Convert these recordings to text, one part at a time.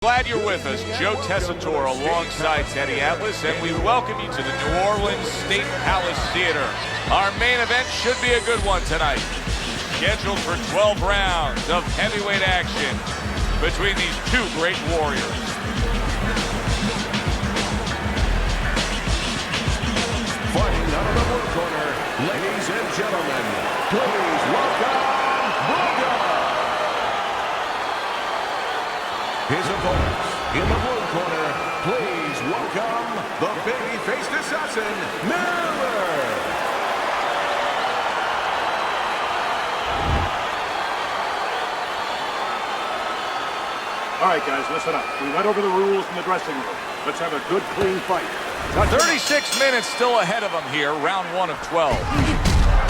Glad you're with us. Joe Tessitore alongside Teddy Atlas, and we welcome you to the New Orleans State Palace Theater. Our main event should be a good one tonight. Scheduled for 12 rounds of heavyweight action between these two great warriors. Fighting out of the blue corner, ladies and gentlemen, please welcome his opponents in the blue corner. Please welcome the baby-faced assassin, Miller. All right, guys, listen up. We went over the rules in the dressing room. Let's have a good, clean fight. 36 minutes still ahead of him here, round 1 of 12.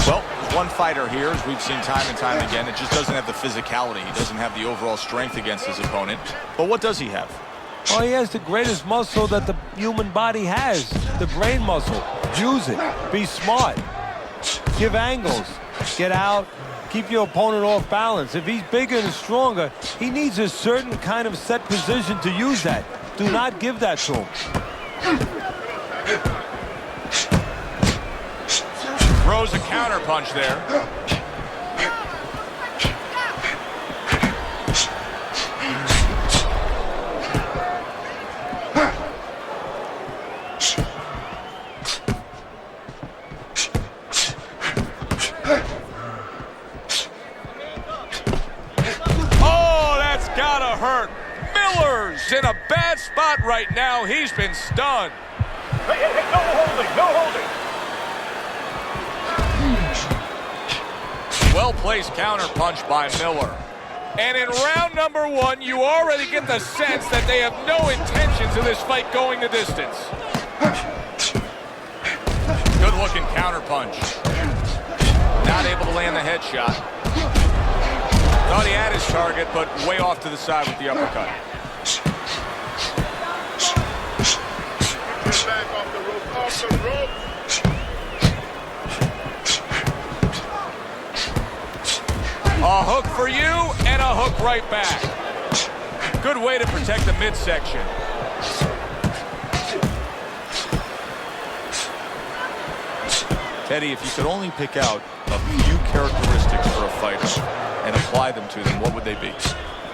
Well, there's one fighter here, as we've seen time and time again, that just doesn't have the physicality. He doesn't have the overall strength against his opponent. But what does he have? Oh, he has the greatest muscle that the human body has, the brain muscle. Use it. Be smart. Give angles. Get out. Keep your opponent off balance. If he's bigger and stronger, he needs a certain kind of set position to use that. Do not give that to him. Throws a counter punch there. Oh, that's gotta hurt. Miller's in a bad spot right now. He's been stunned. Hey, no holding, no holding. Well-placed counter punch by Miller. And in round number 1, you already get the sense that they have no intentions of this fight going the distance. Good-looking counter punch. Not able to land the headshot. Thought he had his target, but way off to the side with the uppercut. Get back off the rope, off the rope. A hook for you, and a hook right back. Good way to protect the midsection. Teddy, if you could only pick out a few characteristics for a fighter and apply them to them, what would they be?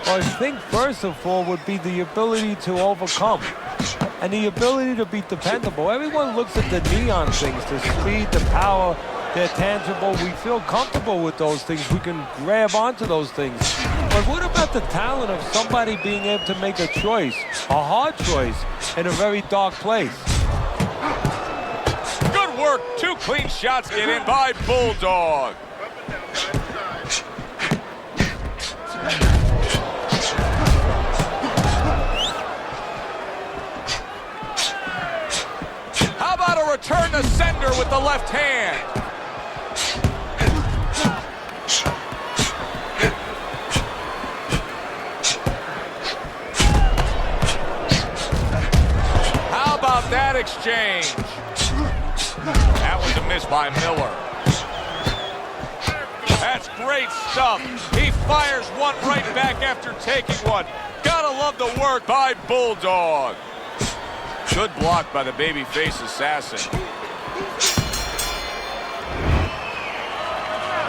Well, I think first of all would be the ability to overcome and the ability to be dependable. Everyone looks at the neon things, the speed, the power. They're tangible. We feel comfortable with those things. We can grab onto those things. But what about the talent of somebody being able to make a choice, a hard choice, in a very dark place? Good work. 2 clean shots get in by Bulldog. How about a return to sender with the left hand? That exchange. That was a miss by Miller. That's great stuff. He fires one right back after taking one. Gotta love the work by Bulldog. Good block by the babyface assassin.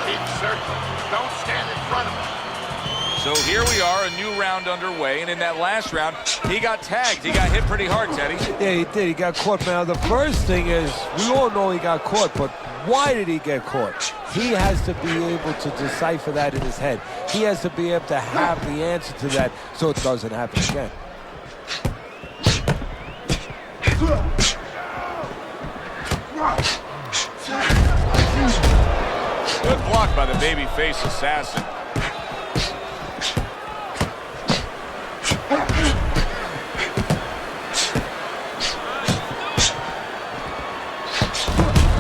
Keep searching. Don't stand in front of him. So here we are, a new round underway, and in that last round, he got tagged. He got hit pretty hard, Teddy. Yeah, he did. He got caught. Now, the first thing is, we all know he got caught, but why did he get caught? He has to be able to decipher that in his head. He has to be able to have the answer to that so it doesn't happen again. Good block by the babyface assassin.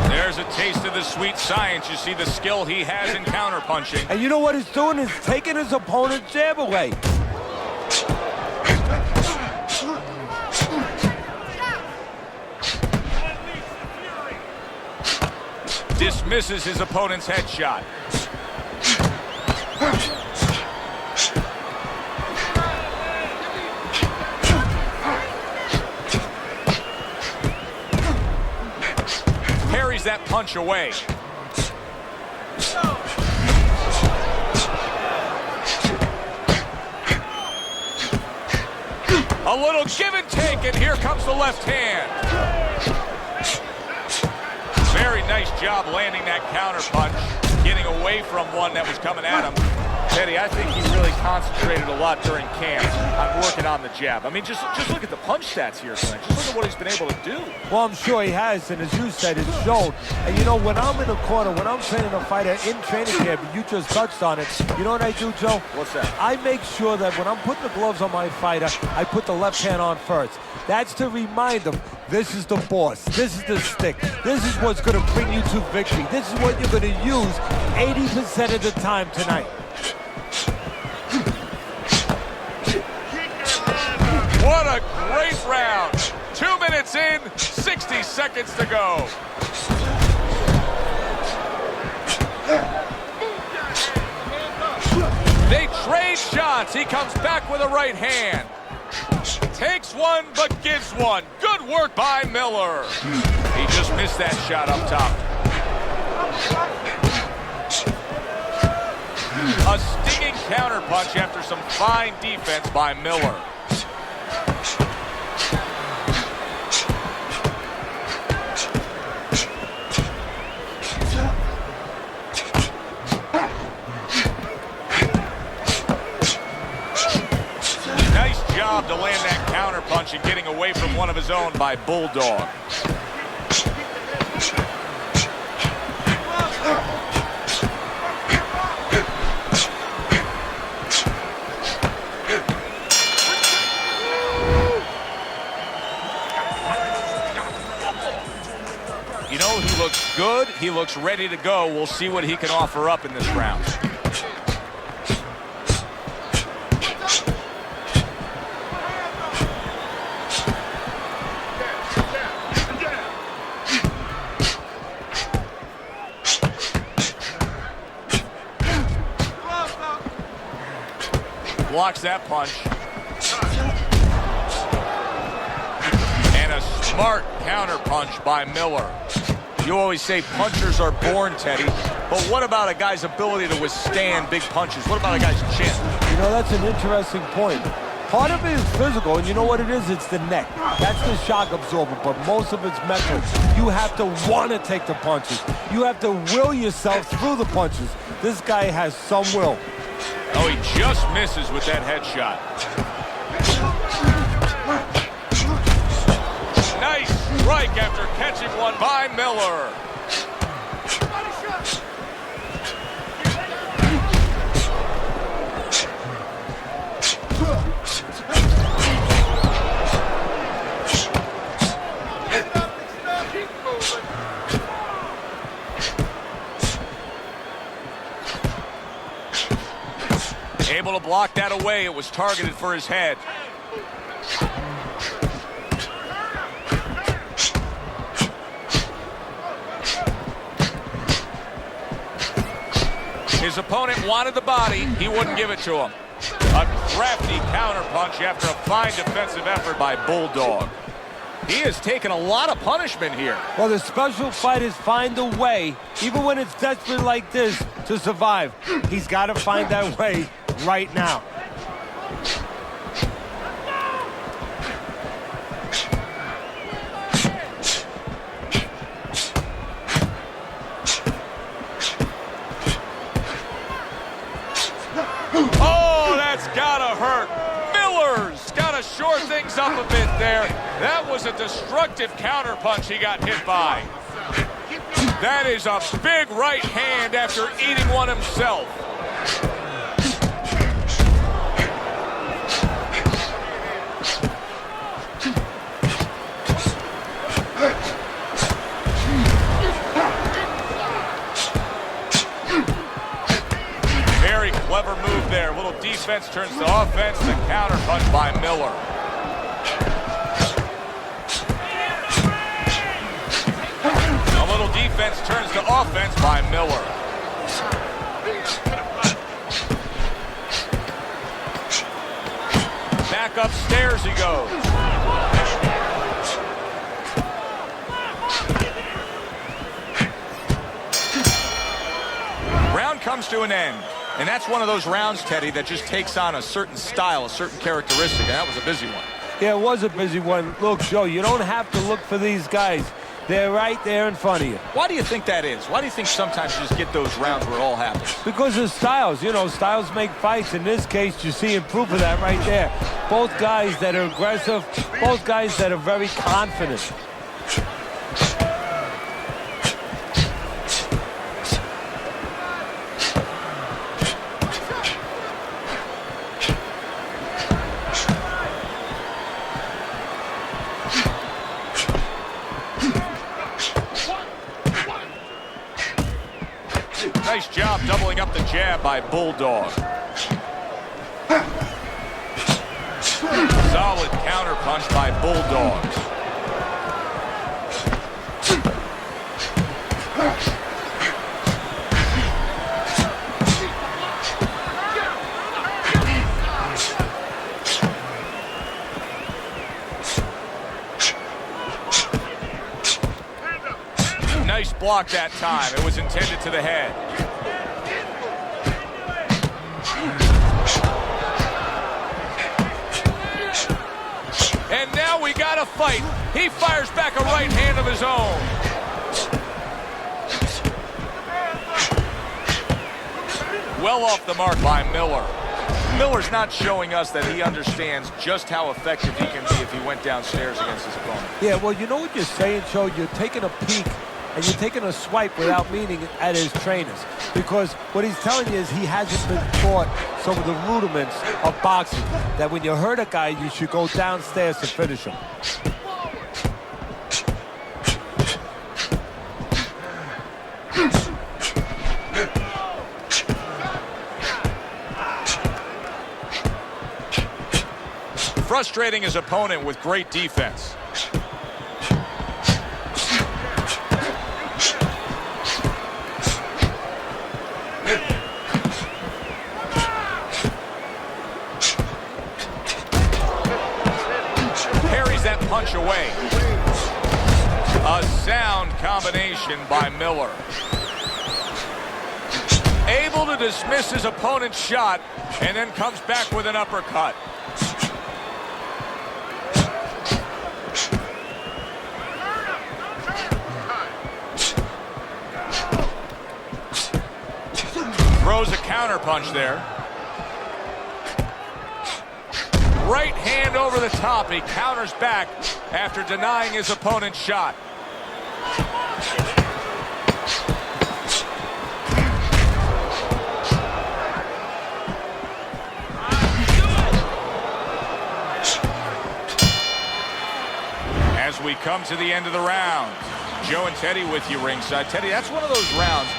There's a taste of the sweet science. You see the skill he has in counterpunching. And you know what he's doing? He's taking his opponent's jab away. Dismisses his opponent's headshot. that punch away. A little give and take, and here comes the left hand. Very nice job landing that counter punch, getting away from one that was coming at him. Teddy, I think he really concentrated a lot during camp on working on the jab. I mean, just look at the punch stats here, Glenn. Just look at what he's been able to do. Well, I'm sure he has, and as you said, it's shown. And you know, when I'm in the corner, when I'm training a fighter in training camp, and you just touched on it, you know what I do, Joe? What's that? I make sure that when I'm putting the gloves on my fighter, I put the left hand on first. That's to remind them, this is the boss, this is the stick, this is what's going to bring you to victory. This is what you're going to use 80% of the time tonight. What a great round. 2 minutes in, 60 seconds to go. They trade shots. He comes back with a right hand. Takes one, but gives one. Good work by Miller. He just missed that shot up top. A stinging counterpunch after some fine defense by Miller. To land that counter punch and getting away from one of his own by Bulldog. You know, he looks good. He looks ready to go. We'll see what he can offer up in this round. Blocks that punch. And a smart counter punch by Miller. You always say punchers are born, Teddy, but what about a guy's ability to withstand big punches? What about a guy's chin? You know, that's an interesting point. Part of it is physical, and you know what it is? It's the neck. That's the shock absorber, but most of it's mental. You have to want to take the punches. You have to will yourself through the punches. This guy has some will. Oh, he just misses with that headshot. Nice strike after catching one by Miller. Able to block that away. It was targeted for his head. His opponent wanted the body. He wouldn't give it to him. A crafty counterpunch after a fine defensive effort by Bulldog. He has taken a lot of punishment here. Well, the special fighters find a way, even when it's desperate like this, to survive. He's got to find that way right now. Oh, that's gotta hurt. Miller's gotta shore things up a bit there. That was a destructive counterpunch he got hit by. That is a big right hand after eating one himself. Very clever move there. A little defense turns to offense. The counter punch by Miller. A little defense turns to offense by Miller. Back upstairs he goes. comes to an end. And that's one of those rounds, Teddy, that just takes on a certain style, a certain characteristic, and that was a busy one. Yeah, it was a busy one. Look, Joe, you don't have to look for these guys. They're right there in front of you. Why do you think that is? Why do you think sometimes you just get those rounds where it all happens? Because of styles. You know, styles make fights. In this case, you're seeing proof of that right there. Both guys that are aggressive, both guys that are very confident. Nice job doubling up the jab by Bulldog. Solid counter punch by Bulldog. Nice block that time. It was intended to the head. And now we got a fight. He fires back a right hand of his own. Well off the mark by Miller. Miller's not showing us that he understands just how effective he can be if he went downstairs against his opponent. Yeah, well, you know what you're saying, Joe? You're taking a peek and you're taking a swipe without meaning at his trainers. Because what he's telling you is he hasn't been taught some of the rudiments of boxing. That when you hurt a guy, you should go downstairs to finish him. Frustrating his opponent with great defense. Parries that punch away. A sound combination by Miller. Able to dismiss his opponent's shot and then comes back with an uppercut. Throws a counter punch there. Right hand over the top. He counters back after denying his opponent's shot. As we come to the end of the round, Joe and Teddy with you ringside. Teddy, that's one of those rounds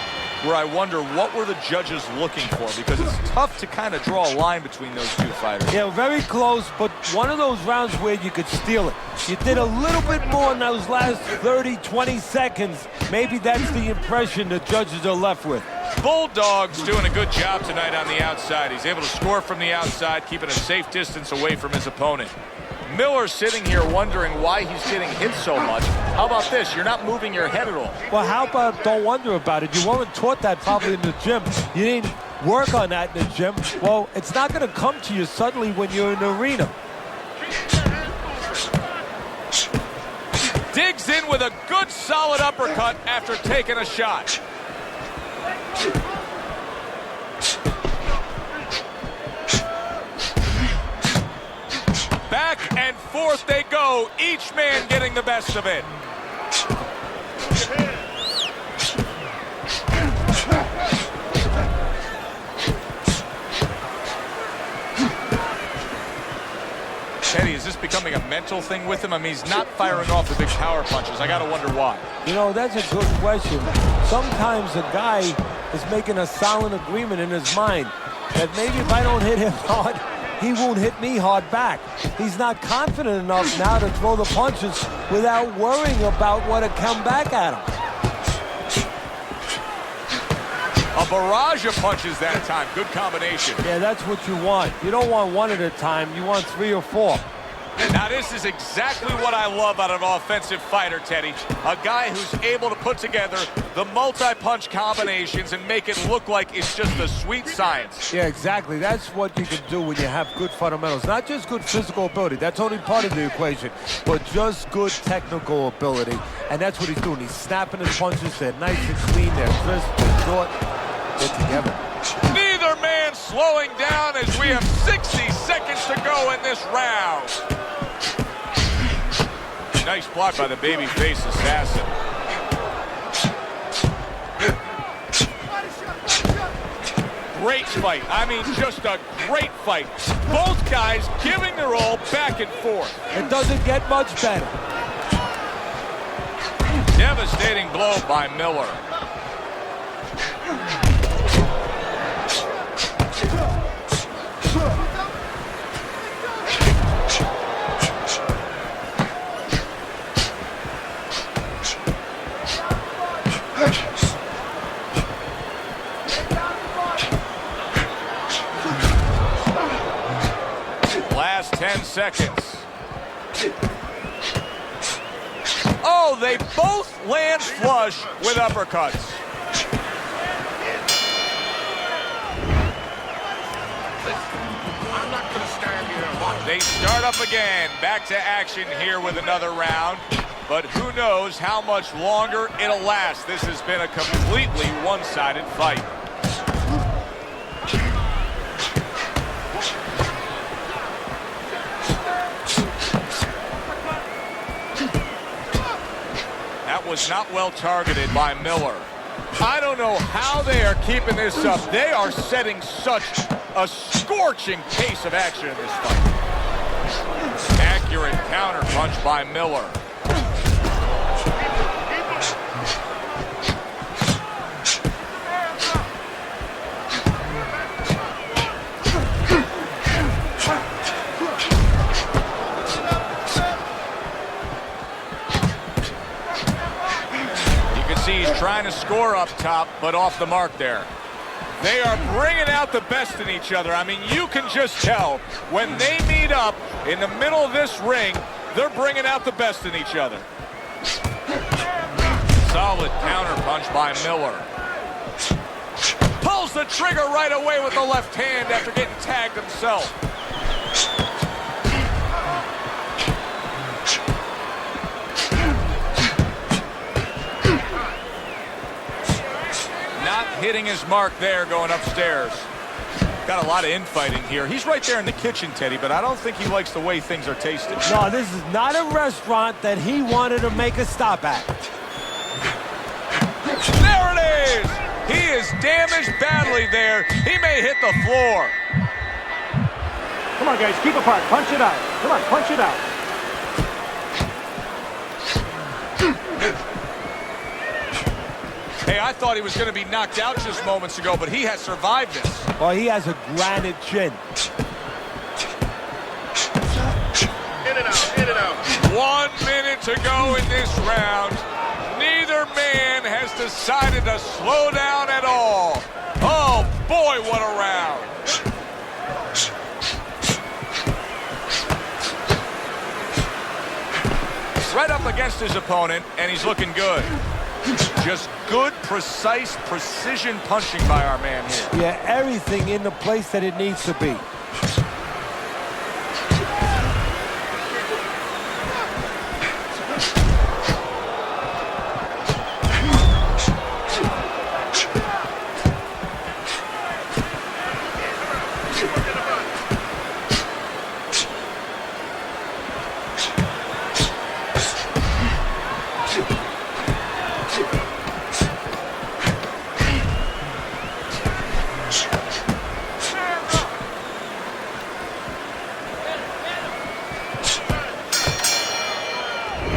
where I wonder what were the judges looking for, because it's tough to kind of draw a line between those two fighters. Yeah, very close, but one of those rounds where you could steal it. You did a little bit more in those last 30, 20 seconds. Maybe that's the impression the judges are left with. Bulldog's doing a good job tonight on the outside. He's able to score from the outside, keeping a safe distance away from his opponent. Miller's sitting here wondering why he's getting hit so much. How about this? You're not moving your head at all. Well, how about don't wonder about it? You weren't taught that probably in the gym. You didn't work on that in the gym. Well, it's not going to come to you suddenly when you're in the arena. Digs in with a good solid uppercut after taking a shot. Back and forth they go, each man getting the best of it. Teddy, is this becoming a mental thing with him? I mean, he's not firing off the big power punches. I got to wonder why. You know, that's a good question. Sometimes a guy is making a silent agreement in his mind that maybe if I don't hit him hard, he won't hit me hard back. He's not confident enough now to throw the punches without worrying about what to come back at him. A barrage of punches that time. Good combination. Yeah, that's what you want. You don't want one at a time. You want 3 or 4. Now, this is exactly what I love out of an offensive fighter, Teddy. A guy who's able to put together the multi-punch combinations and make it look like it's just a sweet science. Yeah, exactly. That's what you can do when you have good fundamentals. Not just good physical ability. That's only part of the equation. But just good technical ability. And that's what he's doing. He's snapping his punches. They're nice and clean. They're crisp. They're short. They're together. Neither man slowing down as we have 60 seconds to go in this round. Nice block by the babyface assassin. Great fight. I mean, just a great fight. Both guys giving their all back and forth. It doesn't get much better. Devastating blow by Miller. Last 10 seconds. Oh, they both land flush with uppercuts. I'm not going to stand here and watch. They start up again. Back to action here with another round. But who knows how much longer it'll last. This has been a completely one-sided fight. That was not well targeted by Miller. I don't know how they are keeping this up. They are setting such a scorching pace of action in this fight. Accurate counter punch by Miller. He's trying to score up top, but off the mark there. They are bringing out the best in each other. I mean, you can just tell when they meet up in the middle of this ring, they're bringing out the best in each other. Solid counter punch by Miller. Pulls the trigger right away with the left hand after getting tagged himself. Hitting his mark there going upstairs. Got a lot of infighting here. He's right there in the kitchen, Teddy, but I don't think he likes the way things are tasted. No, this is not a restaurant that he wanted to make a stop at. There it is! He is damaged badly there. He may hit the floor. Come on, guys, keep apart. Punch it out. Come on, punch it out. Hey, I thought he was going to be knocked out just moments ago, but he has survived this. Well, he has a granite chin. In and out, in and out. 1 minute to go in this round. Neither man has decided to slow down at all. Oh, boy, what a round. Right up against his opponent, and he's looking good. Just good, precise, precision punching by our man here. Yeah, everything in the place that it needs to be.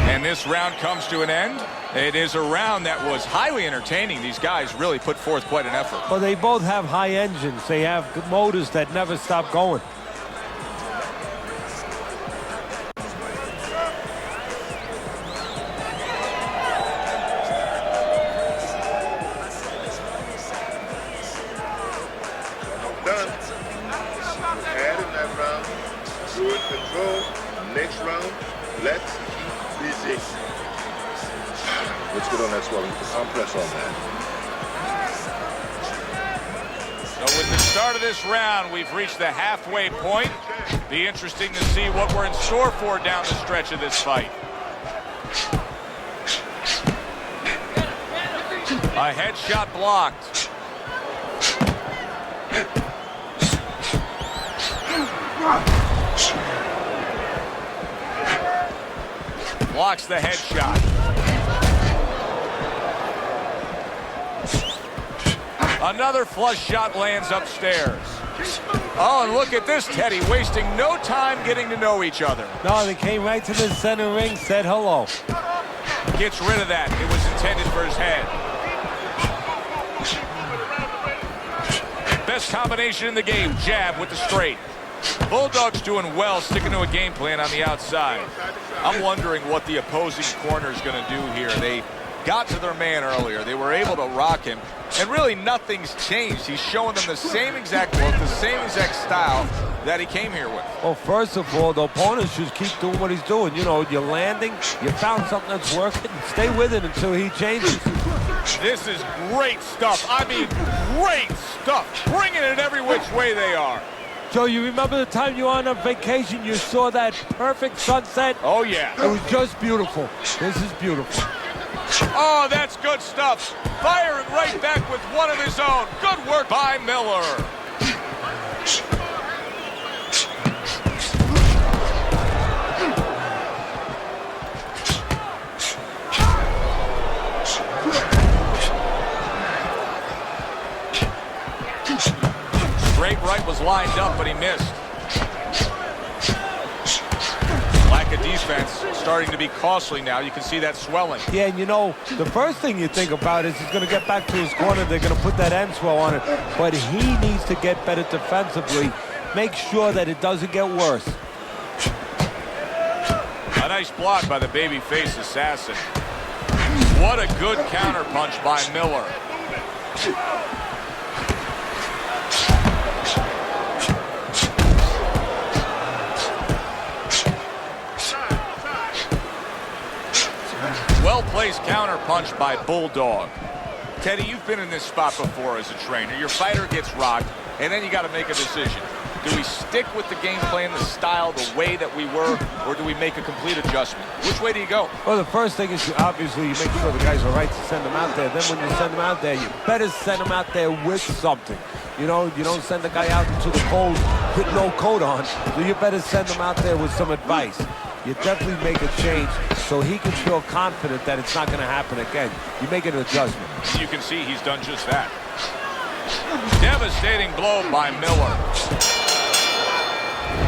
And this round comes to an end. It is a round that was highly entertaining. These guys really put forth quite an effort. Well, they both have high engines. They have motors that never stop going. Done. Had in that round. Good control. Next Let's busy. Let's get on that swelling. Put some press on that. So with the start of this round, we've reached the halfway point. Be interesting to see what we're in store for down the stretch of this fight. A headshot blocked. Blocks the headshot. Another flush shot lands upstairs. Oh, and look at this, Teddy, wasting no time getting to know each other. No, they came right to the center ring, said hello. Gets rid of that. It was intended for his head. Best combination in the game, jab with the straight. Bulldog's doing well, sticking to a game plan on the outside. I'm wondering what the opposing corner is going to do here. They got to their man earlier. They were able to rock him, and really nothing's changed. He's showing them the same exact look, the same exact style that he came here with. Well, first of all, the opponent should keep doing what he's doing. You know, you're landing, you found something that's working, stay with it until he changes. This is great stuff. I mean, great stuff. Bringing it every which way they are. Joe, you remember the time you were on a vacation, you saw that perfect sunset? Oh, yeah. It was just beautiful. This is beautiful. Oh, that's good stuff. Firing right back with one of his own. Good work by Miller. Straight right was lined up, but he missed. Lack of defense starting to be costly now. You can see that swelling. Yeah, and you know, the first thing you think about is he's going to get back to his corner. They're going to put that end swell on it. But he needs to get better defensively. Make sure that it doesn't get worse. A nice block by the babyface assassin. What a good counterpunch by Miller. Well-placed counterpunch by Bulldog. Teddy, you've been in this spot before as a trainer. Your fighter gets rocked, and then you got to make a decision. Do we stick with the game plan, the style, the way that we were, or do we make a complete adjustment? Which way do you go? Well, the first thing is obviously you make sure the guys are right to send them out there. Then when you send them out there, you better send them out there with something. You know, you don't send the guy out into the cold with no coat on, so you better send them out there with some advice. You definitely make a change so he can feel confident that it's not going to happen again. You make an adjustment. You can see he's done just that. Devastating blow by Miller.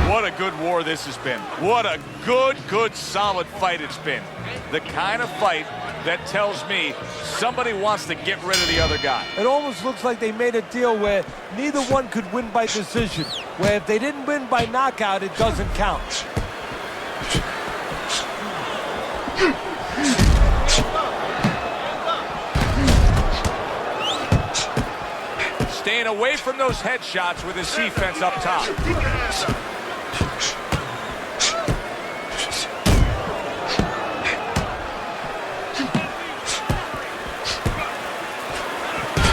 What a good war this has been. What a good, solid fight it's been. The kind of fight that tells me somebody wants to get rid of the other guy. It almost looks like they made a deal where neither one could win by decision, where if they didn't win by knockout, it doesn't count. Staying away from those headshots with his defense up top.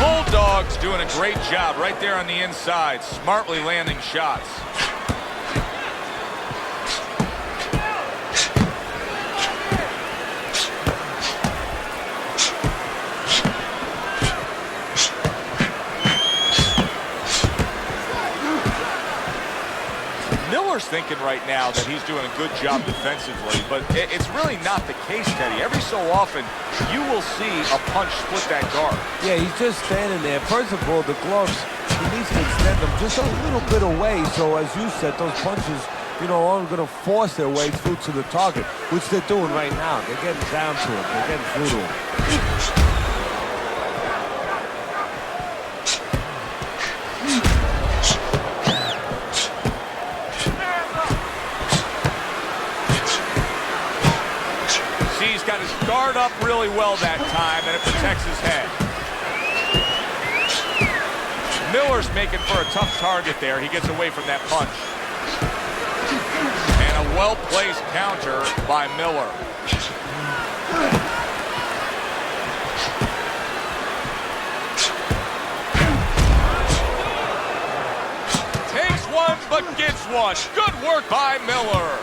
Bulldog's doing a great job right there on the inside, smartly landing shots. Miller's thinking right now that he's doing a good job defensively, but it's really not the case, Teddy. Every so often, you will see a punch split that guard. Yeah, he's just standing there. First of all, the gloves, he needs to extend them just a little bit away, so as you said, those punches, you know, aren't going to force their way through to the target, which they're doing right now. They're getting down to him. They're getting through to him. Guard up really well that time, and it protects his head. Miller's making for a tough target there. He gets away from that punch. And a well-placed counter by Miller. Takes one, but gets one. Good work by Miller.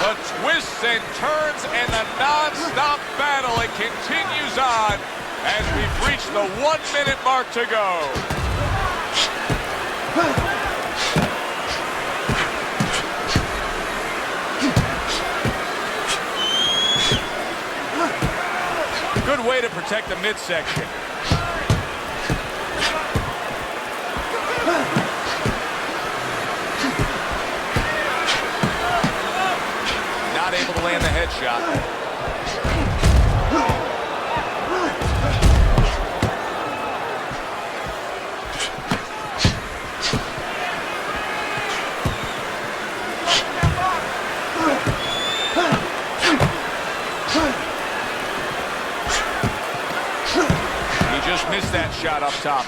The twists and turns and the non-stop battle, it continues on as we've reached the 1-minute mark to go. Good way to protect the midsection. Not able to land the headshot. Missed that shot up top.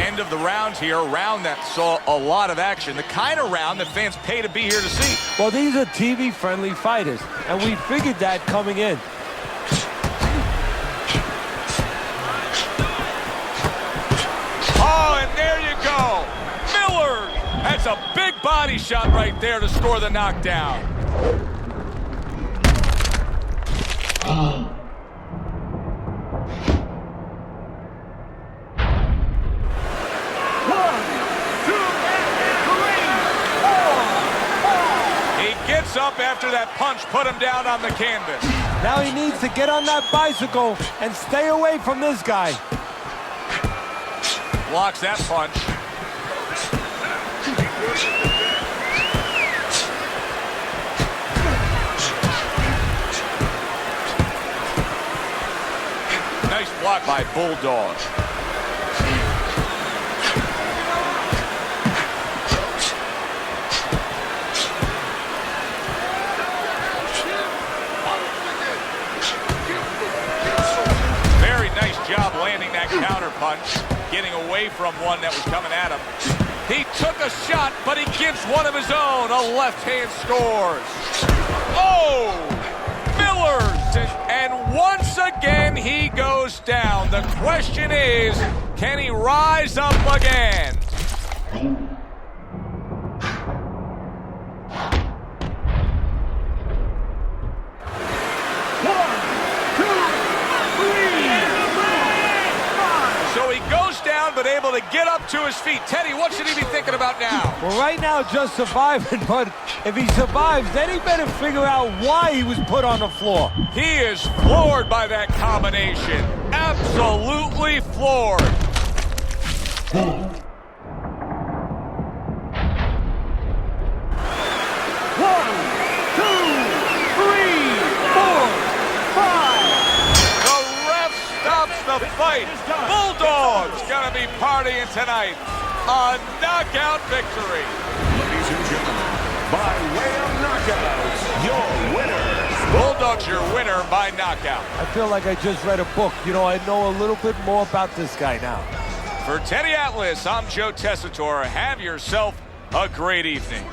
End of the round here, a round that saw a lot of action, the kind of round that fans pay to be here to see. Well, these are TV-friendly fighters, and we figured that coming in. Oh, and there you go. Miller! That's a big body shot right there to score the knockdown. He gets up after that punch put him down on the canvas. Now he needs to get on that bicycle and stay away from this guy. Blocks that punch. Nice block by Bulldog. Very nice job landing that counter punch, getting away from one that was coming at him. He took a shot, but he gives one of his own. A left hand scores. Oh! Miller's! And once again, he goes down. The question is, can he rise up again? But able to get up to his feet. Teddy, what should he be thinking about now? Well, right now, just surviving, but if he survives, then he better figure out why he was put on the floor. He is floored by that combination. Absolutely floored. One, two, three, four, five. The ref stops the fight. Bulldog's gonna be partying tonight. A knockout victory. Ladies and gentlemen, by way of knockouts, your winner. Bulldog's your winner by knockout. I feel like I just read a book. You know, I know a little bit more about this guy now. For Teddy Atlas, I'm Joe Tessitore. Have yourself a great evening.